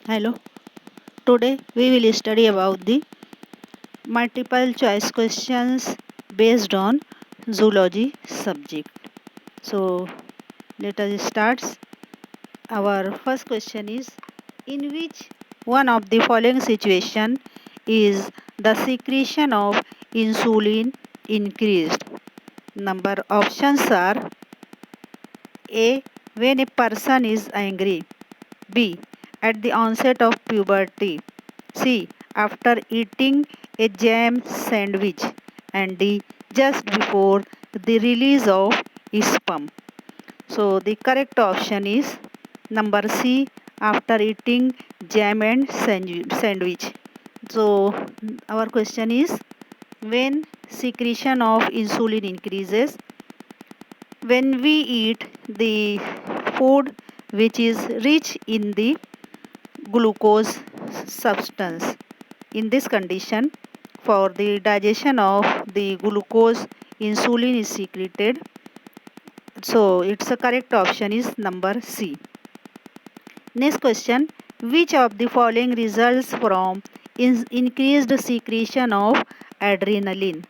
Hello. Today we will study about the multiple choice questions based on zoology subject. So let us start. Our first question is, in which one of the following situation is the secretion of insulin increased? Number options are A. When a person is angry. B. At the onset of puberty. C. After eating a jam sandwich. And D. Just before the release of sperm. So the correct option is number C. After eating jam and sandwich. So our question is, when secretion of insulin increases? When we eat the food which is rich in the glucose substance. In this condition, for the digestion of the glucose, insulin is secreted. So its a correct option is number C. Next question, which of the following results from increased secretion of adrenaline?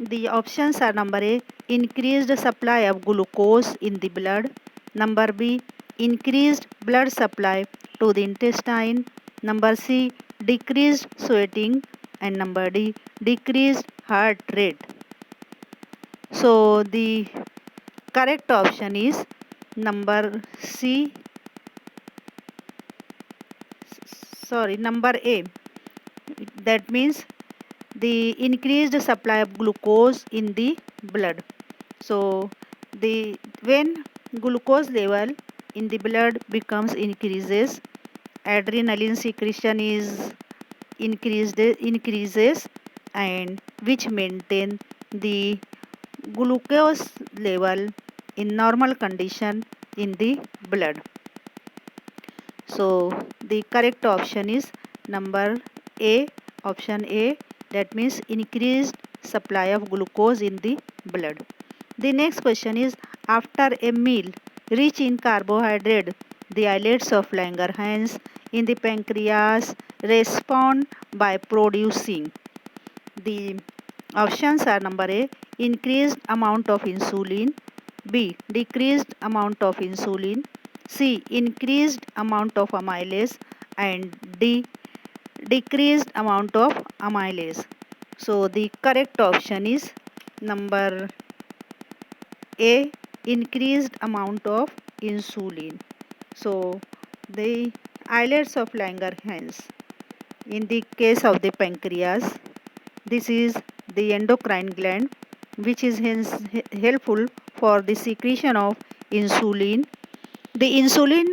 The options are number A. Increased supply of glucose in the blood. Number B. Increased blood supply to the intestine. Number C. Decreased sweating. And number D. Decreased heart rate. So the correct option is number C. Number A. That means the increased supply of glucose in the blood. So the when glucose level in the blood becomes increases, adrenaline secretion is increases, and which maintain the glucose level in normal condition in the blood. So the correct option is number A, option A, that means increased supply of glucose in the blood. The next question is, after a meal rich in carbohydrate, the islets of Langerhans in the pancreas respond by producing. The options are number A, increased amount of insulin. B, decreased amount of insulin. C, increased amount of amylase. And D, decreased amount of amylase. So the correct option is number A, increased amount of insulin. So the islets of Langerhans in the case of the pancreas, this is the endocrine gland which is hence helpful for the secretion of insulin. The insulin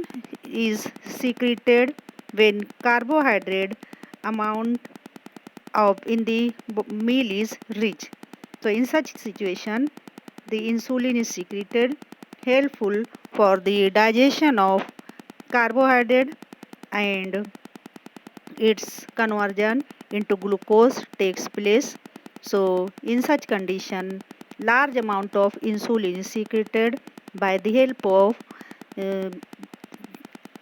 is secreted when carbohydrate amount of in the meal is rich. So in such situation, the insulin is secreted, helpful for the digestion of carbohydrate, and its conversion into glucose takes place. So in such condition, large amount of insulin is secreted by the help of uh,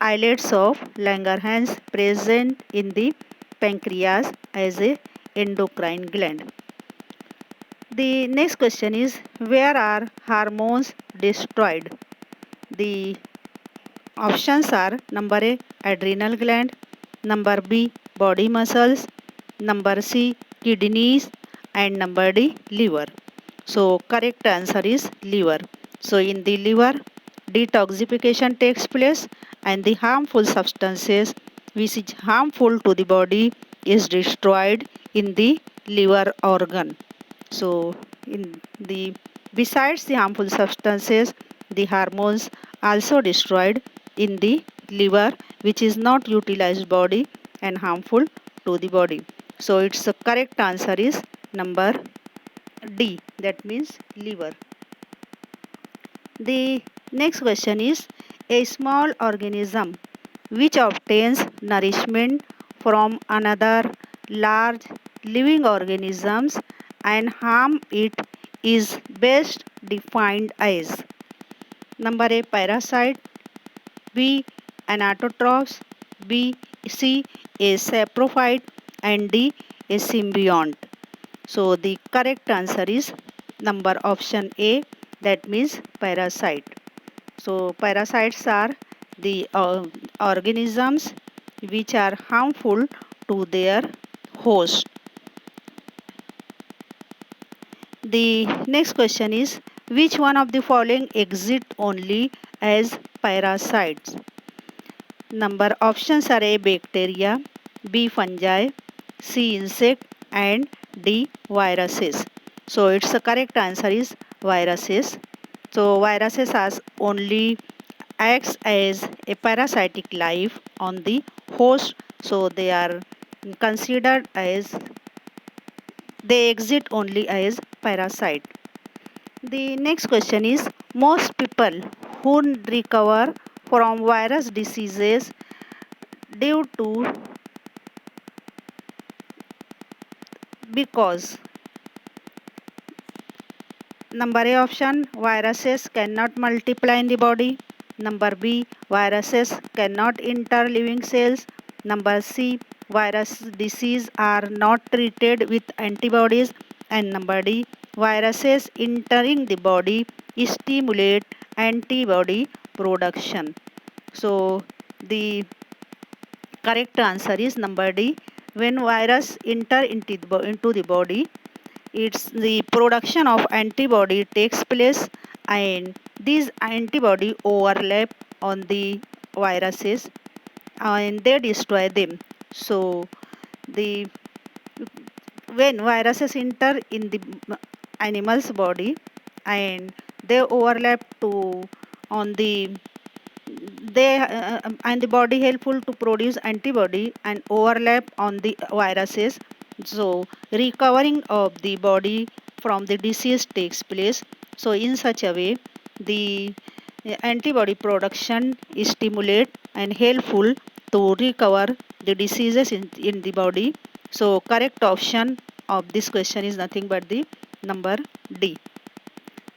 islets of Langerhans present in the pancreas as a endocrine gland. The next question is, where are hormones destroyed? The options are number A, adrenal gland. Number B, body muscles. Number C, kidneys. And number D, liver. So correct answer is liver. So in the liver, detoxification takes place, and the harmful substances which is harmful to the body is destroyed in the liver organ. So in the besides the harmful substances, the hormones also destroyed in the liver, which is not utilized body and harmful to the body. So its correct answer is number D, that means liver. The next question is, a small organism which obtains nourishment from another large living organisms and harm it is best defined as number A, parasite. B, anatotrophs. B, C, a saprophyte, and D, a symbiont. So the correct answer is number option A, that means parasite. So parasites are the organisms which are harmful to their host. The next question is, which one of the following exist only as parasites? Number options are A, bacteria, B, fungi, C, insect, and D, viruses. So its correct answer is viruses. So viruses as only acts as a parasitic life on the host, so they are considered as, they exist only as parasite. The next question is, most people who recover from virus diseases due to, because number A option, viruses cannot multiply in the body. Number B, viruses cannot enter living cells. Number C, virus disease are not treated with antibodies. And number D, viruses entering the body stimulate antibody production. So the correct answer is number D. When virus enter into the body, it's the production of antibody takes place, and these antibody overlap on the viruses and they destroy them. So the when viruses enter in the animal's body and they overlap to on the, they and the body helpful to produce antibody and overlap on the viruses, so recovering of the body from the disease takes place. So in such a way, the antibody production is stimulate and helpful to recover the diseases in the body. So correct option of this question is nothing but the number D.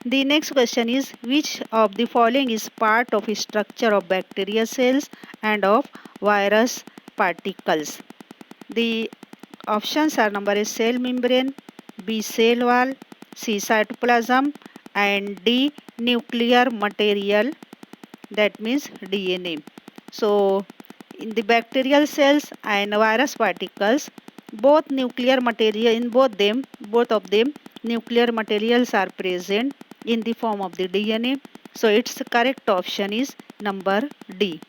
The next question is, which of the following is part of the structure of bacterial cells and of virus particles? The options are number A, cell membrane, B, cell wall, C, cytoplasm, and D, nuclear material, that means DNA. So in the bacterial cells and virus particles, both nuclear material, in both of them nuclear materials are present in the form of the DNA. So its correct option is number D.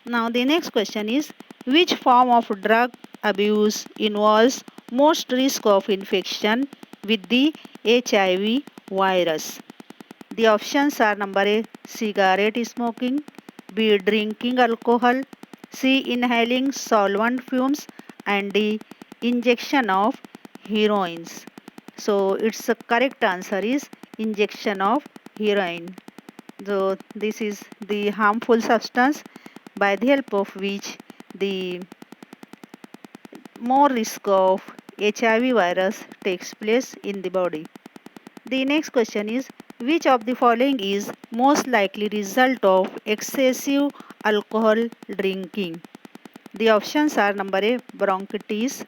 Now the next question is, which form of drug abuse involves most risk of infection with the HIV virus? The options are number A, cigarette smoking, B, drinking alcohol, C, inhaling solvent fumes, and D, injection of heroines. So its correct answer is injection of heroin. So this is the harmful substance by the help of which the more risk of HIV virus takes place in the body. The next question is, which of the following is most likely result of excessive alcohol drinking? The options are number A, bronchitis,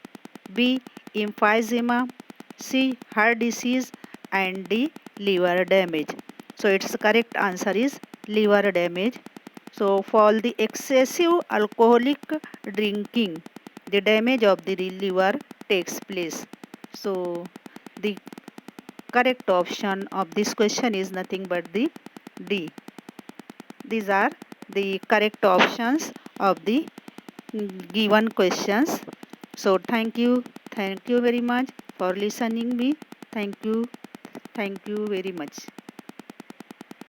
B, emphysema, C, heart disease, and D, liver damage. So its correct answer is liver damage. So for the excessive alcoholic drinking, the damage of the liver takes place. So the correct option of this question is nothing but the D. These are the correct options of the given questions. So thank you very much for listening me. Thank you very much.